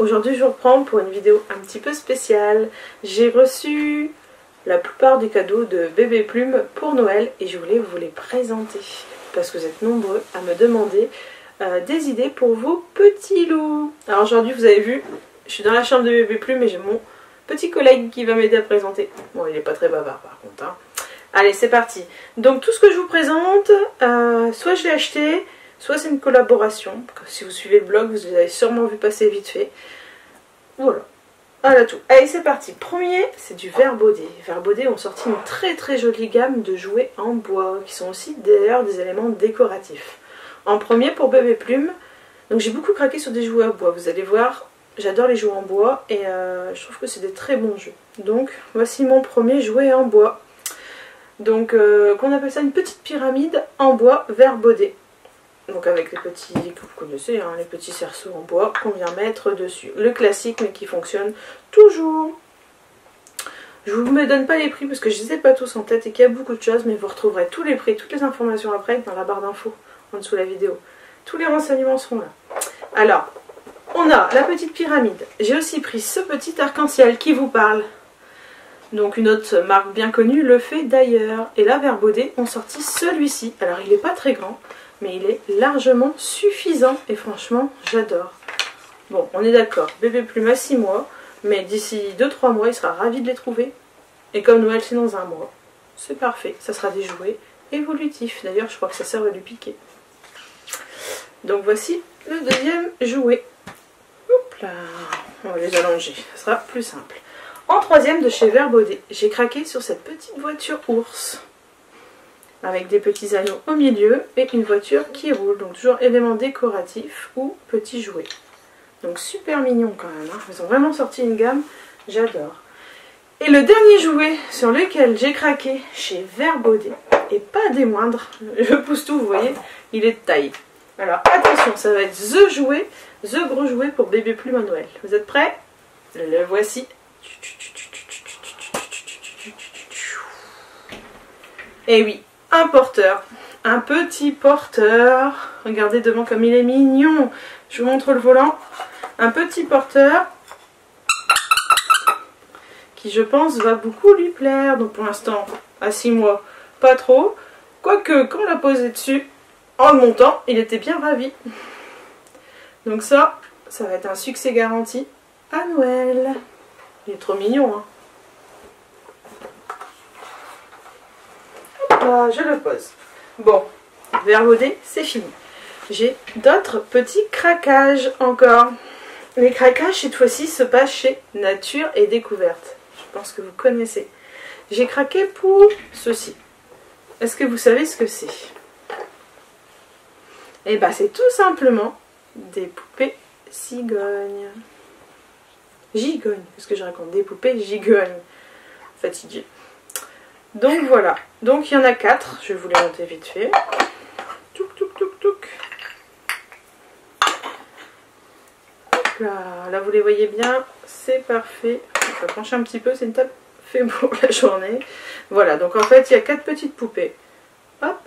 Aujourd'hui je vous reprends pour une vidéo un petit peu spéciale. J'ai reçu la plupart des cadeaux de Bébé Plume pour Noël et je voulais vous les présenter parce que vous êtes nombreux à me demander des idées pour vos petits loups. Alors aujourd'hui vous avez vu, je suis dans la chambre de Bébé Plume et j'ai mon petit collègue qui va m'aider à présenter. Bon, il n'est pas très bavard par contre, hein. Allez, c'est parti. Donc tout ce que je vous présente, soit je l'ai acheté, soit c'est une collaboration. Si vous suivez le blog, vous avez sûrement vu passer vite fait. Voilà. Voilà tout. Allez, c'est parti. Premier, c'est du Verbaudet. Verbaudet ont sorti une très jolie gamme de jouets en bois, qui sont aussi d'ailleurs des éléments décoratifs. En premier, pour Bébé Plume, donc j'ai beaucoup craqué sur des jouets en bois. Vous allez voir, j'adore les jouets en bois et je trouve que c'est des très bons jeux. Donc voici mon premier jouet en bois. Donc qu'on appelle ça une petite pyramide en bois Verbaudet. Donc avec les petits, que vous connaissez, hein, les petits cerceaux en bois qu'on vient mettre dessus. Le classique mais qui fonctionne toujours. Je ne vous donne pas les prix parce que je ne les ai pas tous en tête et qu'il y a beaucoup de choses, mais vous retrouverez tous les prix, toutes les informations après dans la barre d'infos en dessous de la vidéo. Tous les renseignements seront là. Alors, on a la petite pyramide. J'ai aussi pris ce petit arc-en-ciel qui vous parle. Donc une autre marque bien connue le fait d'ailleurs. Et là, Verbaudet ont sorti celui-ci. Alors il n'est pas très grand, mais il est largement suffisant. Et franchement, j'adore. Bon, on est d'accord. Bébé Plume a 6 mois. Mais d'ici 2-3 mois, il sera ravi de les trouver. Et comme Noël, c'est dans un mois. C'est parfait. Ça sera des jouets évolutifs. D'ailleurs, je crois que sa sœur va lui piquer. Donc voici le deuxième jouet. Hop là. On va les allonger. Ça sera plus simple. En troisième de chez Verbaudet, j'ai craqué sur cette petite voiture ours. Avec des petits anneaux au milieu et une voiture qui roule. Donc toujours élément décoratif ou petit jouet. Donc super mignon quand même. Hein. Ils ont vraiment sorti une gamme. J'adore. Et le dernier jouet sur lequel j'ai craqué chez Verbaudet, et pas des moindres, je pousse tout, vous voyez, il est de taille. Alors attention, ça va être the jouet, the gros jouet pour Bébé Plume à Noël. Vous êtes prêts? Le voici. Et oui, un porteur, un petit porteur. Regardez devant comme il est mignon. Je vous montre le volant. Un petit porteur qui, je pense, va beaucoup lui plaire. Donc pour l'instant, à 6 mois, pas trop. Quoique, quand on l'a posé dessus, en le montant, il était bien ravi. Donc ça va être un succès garanti à Noël. Il est trop mignon, hein. Hop, je le pose. Bon, Verbaudet, c'est fini. J'ai d'autres petits craquages encore. Les craquages, cette fois-ci, se passent chez Nature et Découverte. Je pense que vous connaissez. J'ai craqué pour ceci. Est-ce que vous savez ce que c'est? Eh bien, c'est tout simplement des poupées cigognes. Gigognes, qu'est-ce que je raconte? Des poupées gigognes. Fatiguée. Donc voilà. Donc il y en a 4. Je vais vous les monter vite fait. Touc, touc, touc, touc. Là, vous les voyez bien, c'est parfait. Je vais pencher un petit peu, c'est une table fait pour la journée. Voilà, donc en fait, il y a 4 petites poupées. Hop.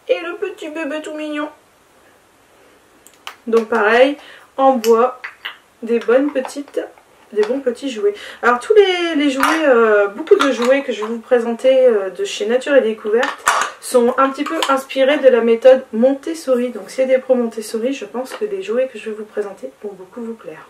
Et le petit bébé tout mignon. Donc pareil, en bois, des bons petits jouets. Alors tous les jouets, beaucoup de jouets que je vais vous présenter de chez Nature et Découverte sont un petit peu inspirés de la méthode Montessori. Donc s'il y a des pros Montessori, je pense que les jouets que je vais vous présenter vont beaucoup vous plaire.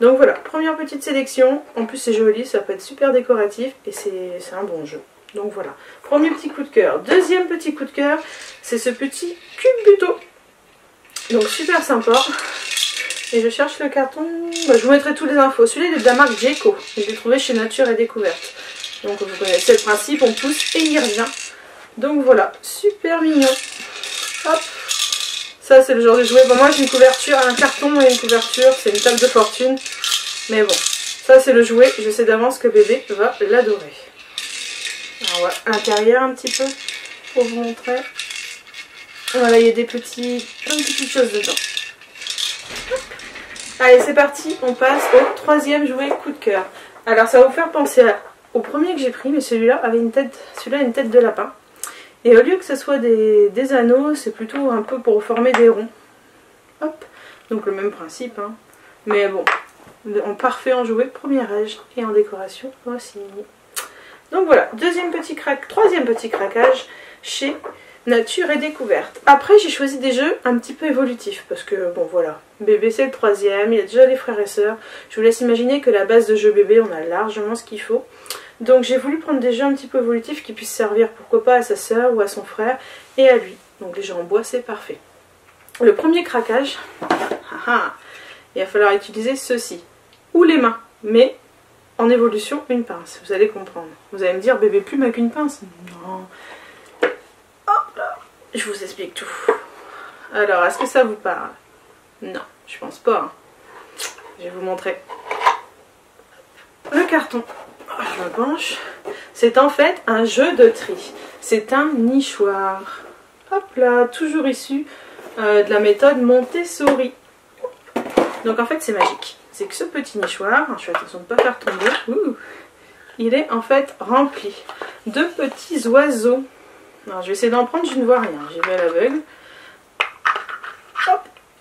Donc voilà, première petite sélection. En plus c'est joli, ça peut être super décoratif et c'est un bon jeu. Donc voilà, premier petit coup de cœur. Deuxième petit coup de cœur, c'est ce petit cube buto. Donc super sympa. Et je cherche le carton. Je vous mettrai toutes les infos. Celui-là il est de la marque Gecko. Je l'ai trouvé chez Nature et Découverte. Donc vous connaissez le principe, on pousse et il revient. Donc voilà, super mignon. Hop. Ça c'est le genre de jouet. Bon, moi j'ai une couverture, un carton et une couverture. C'est une table de fortune. Mais bon, ça c'est le jouet. Je sais d'avance que bébé va l'adorer. Alors voilà, à l'intérieur un petit peu pour vous montrer. Voilà, il y a des plein de petites choses dedans. Hop. Allez, c'est parti, on passe au troisième jouet coup de cœur. Alors ça va vous faire penser au premier que j'ai pris, mais celui-là avait une tête, de lapin. Et au lieu que ce soit des anneaux, c'est plutôt un peu pour former des ronds. Hop, donc le même principe, hein. Mais bon, En parfait en jouet, premier âge, et en décoration aussi. Donc voilà, troisième petit craquage chez Nature et Découverte. Après j'ai choisi des jeux un petit peu évolutifs, parce que bon voilà, bébé c'est le troisième, il y a déjà les frères et sœurs. Je vous laisse imaginer que la base de jeux bébé, on a largement ce qu'il faut. Donc j'ai voulu prendre des jeux un petit peu évolutifs qui puissent servir pourquoi pas à sa sœur ou à son frère et à lui. Donc les jeux en bois c'est parfait. Le premier craquage, il va falloir utiliser ceci, ou les mains, mais en évolution une pince, vous allez comprendre. Vous allez me dire bébé plume avec une pince? Non. Hop là, je vous explique tout. Alors est-ce que ça vous parle? Non, je pense pas. Hein. Je vais vous montrer. Le carton, je me penche. C'est en fait un jeu de tri. C'est un nichoir. Hop là, toujours issu de la méthode Montessori. Donc en fait c'est magique. C'est que ce petit nichoir, je fais attention de ne pas faire tomber, il est en fait rempli de petits oiseaux. Alors je vais essayer d'en prendre, je ne vois rien, j'y vais à l'aveugle.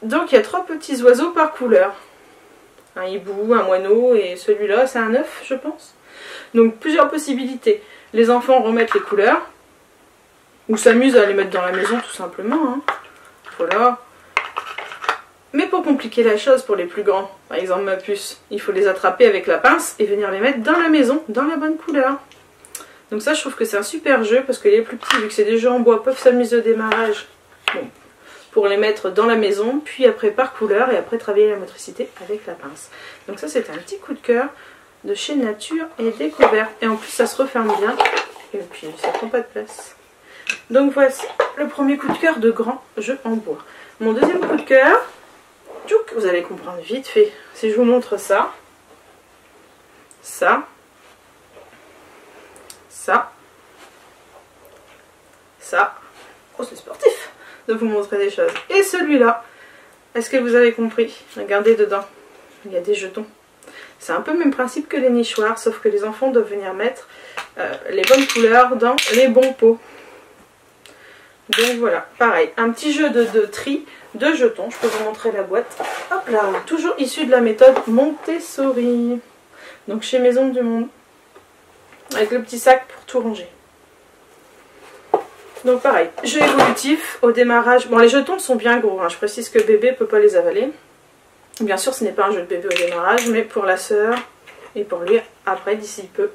Donc il y a 3 petits oiseaux par couleur. Un hibou, un moineau et celui-là c'est un œuf je pense. Donc plusieurs possibilités. Les enfants remettent les couleurs ou s'amusent à les mettre dans la maison tout simplement. Hein. Voilà. Mais pour compliquer la chose pour les plus grands, par exemple ma puce, il faut les attraper avec la pince et venir les mettre dans la maison, dans la bonne couleur. Donc ça je trouve que c'est un super jeu parce que les plus petits, vu que c'est des jeux en bois, peuvent s'amuser au démarrage pour les mettre dans la maison, puis après par couleur et après travailler la motricité avec la pince. Donc ça c'est un petit coup de cœur de chez Nature et Découverte. Et en plus ça se referme bien et puis ça prend pas de place. Donc voici le premier coup de cœur de grand jeu en bois. Mon deuxième coup de cœur, vous allez comprendre vite fait si je vous montre ça, ça, oh c'est sportif de vous montrer des choses, et celui-là, est-ce que vous avez compris? Regardez dedans, il y a des jetons. C'est un peu le même principe que les nichoirs, sauf que les enfants doivent venir mettre les bonnes couleurs dans les bons pots. Donc voilà, pareil, un petit jeu de tri de jetons. Je peux vous montrer la boîte. Hop là, toujours issu de la méthode Montessori. Donc chez Maison du Monde. Avec le petit sac pour tout ranger. Donc pareil, jeu évolutif au démarrage. Bon, les jetons sont bien gros. Hein. Je précise que bébé ne peut pas les avaler. Bien sûr, ce n'est pas un jeu de bébé au démarrage, mais pour la sœur et pour lui, après, d'ici peu,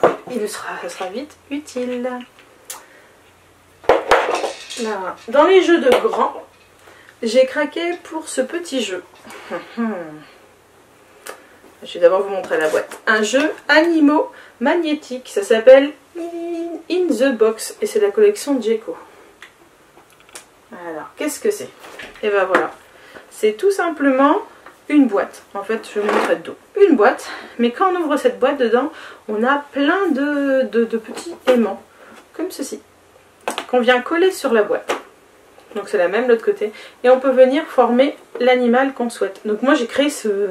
ça sera vite utile. Là. Dans les jeux de grands, j'ai craqué pour ce petit jeu. Je vais d'abord vous montrer la boîte. Un jeu animaux magnétiques. Ça s'appelle In the Box et c'est la collection Djeco. Alors, qu'est-ce que c'est? Et ben voilà. C'est tout simplement une boîte. En fait, je vais vous montrer dedans. Une boîte, mais quand on ouvre cette boîte, dedans, on a plein de petits aimants, comme ceci, qu'on vient coller sur la boîte. Donc c'est la même de l'autre côté. Et on peut venir former l'animal qu'on souhaite. Donc moi j'ai créé ce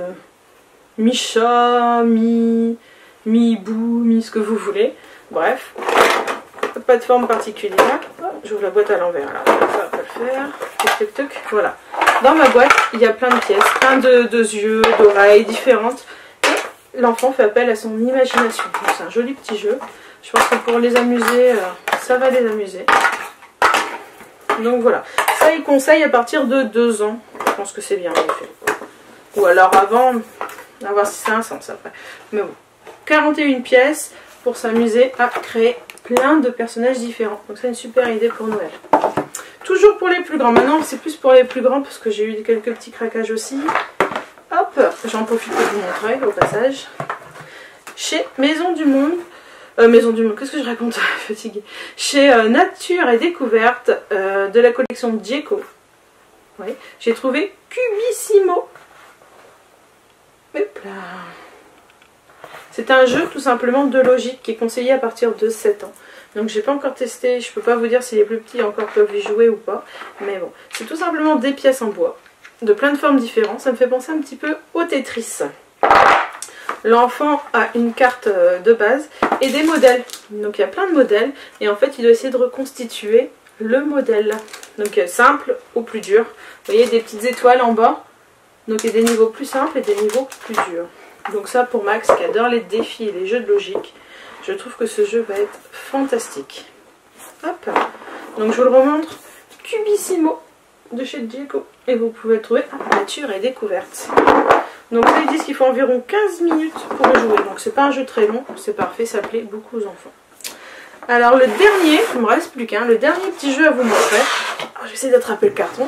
mi-chat, mi-hibou, mi-ce que vous voulez. Bref, pas de forme particulière. Oh, j'ouvre la boîte à l'envers. Alors ça va pas le faire. Tuc, tuc, tuc. Voilà. Dans ma boîte, il y a plein de pièces, plein de yeux, d'oreilles différentes. Et l'enfant fait appel à son imagination. Donc c'est un joli petit jeu. Je pense que pour les amuser, ça va les amuser. Donc voilà, ça il conseille à partir de 2 ans. Je pense que c'est bien en effet. Ou alors avant, à voir si ça a un sens après. Mais bon, 41 pièces pour s'amuser à créer plein de personnages différents. Donc c'est une super idée pour Noël. Toujours pour les plus grands. Maintenant c'est plus pour les plus grands parce que j'ai eu quelques petits craquages aussi. Hop, j'en profite pour vous montrer au passage. Chez Maison du Monde. Maison du Monde, qu'est-ce que je raconte? Fatiguée. Chez Nature et Découverte de la collection Djeco. Oui, j'ai trouvé Cubissimo. Hop là. C'est un jeu tout simplement de logique qui est conseillé à partir de 7 ans. Donc j'ai pas encore testé, je peux pas vous dire si les plus petits encore peuvent y jouer ou pas. Mais bon, c'est tout simplement des pièces en bois, de plein de formes différentes. Ça me fait penser un petit peu au Tetris. L'enfant a une carte de base et des modèles. Donc il y a plein de modèles et en fait il doit essayer de reconstituer le modèle. Donc simple au plus dur. Vous voyez des petites étoiles en bas. Donc il y a des niveaux plus simples et des niveaux plus durs. Donc ça pour Max qui adore les défis et les jeux de logique, je trouve que ce jeu va être fantastique. Hop. Donc je vous le remontre. Cubissimo de chez Diego. Et vous pouvez le trouver à Nature et Découverte. Donc là ils disent qu'il faut environ 15 minutes pour le jouer. Donc c'est pas un jeu très long, c'est parfait, ça plaît beaucoup aux enfants. Alors le dernier, il me reste plus qu'un, le dernier petit jeu à vous montrer. Je vais essayer d'attraper le carton.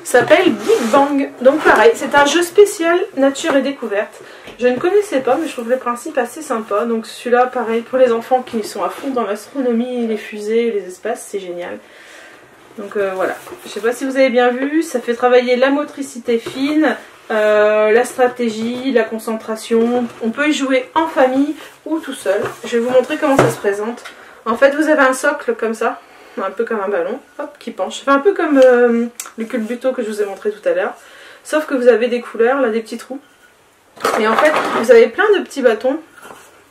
S'appelle Big Bang. Donc pareil, c'est un jeu spécial Nature et Découverte. Je ne connaissais pas, mais je trouve le principe assez sympa. Donc celui-là, pareil, pour les enfants qui sont à fond dans l'astronomie, les fusées, les espaces, c'est génial. Donc voilà, je ne sais pas si vous avez bien vu, ça fait travailler la motricité fine, la stratégie, la concentration. On peut y jouer en famille ou tout seul. Je vais vous montrer comment ça se présente. En fait, vous avez un socle comme ça, un peu comme un ballon, hop, qui penche. Enfin, un peu comme le culbuto que je vous ai montré tout à l'heure. Sauf que vous avez des couleurs, là, des petits trous. Et en fait, vous avez plein de petits bâtons.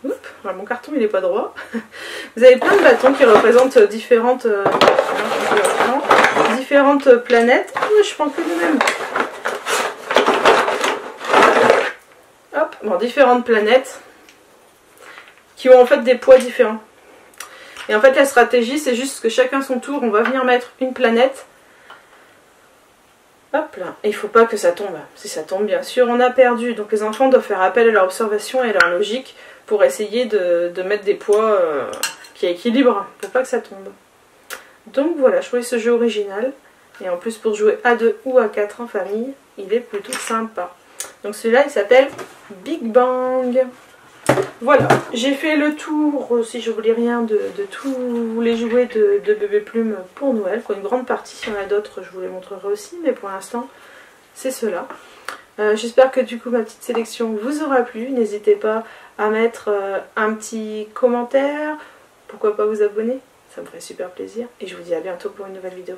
Oups, alors mon carton il n'est pas droit. Vous avez plein de bâtons qui représentent différentes planètes. Ah, je prends que le même. Hop, bon, différentes planètes qui ont en fait des poids différents. Et en fait la stratégie c'est juste que chacun son tour, on va venir mettre une planète. Hop là, et il ne faut pas que ça tombe. Si ça tombe bien sûr on a perdu. Donc les enfants doivent faire appel à leur observation et à leur logique pour essayer de mettre des poids qui équilibrent, pour pas que ça tombe. Donc voilà, je trouvais ce jeu original. Et en plus pour jouer à 2 ou à 4 en famille, il est plutôt sympa. Donc celui-là il s'appelle Big Bang. Voilà, j'ai fait le tour, si je n'oublie rien, de tous les jouets de Bébé Plume pour Noël. Une grande partie, s'il y en a d'autres, je vous les montrerai aussi, mais pour l'instant, c'est cela. J'espère que du coup ma petite sélection vous aura plu. N'hésitez pas à mettre un petit commentaire, pourquoi pas vous abonner, ça me ferait super plaisir. Et je vous dis à bientôt pour une nouvelle vidéo.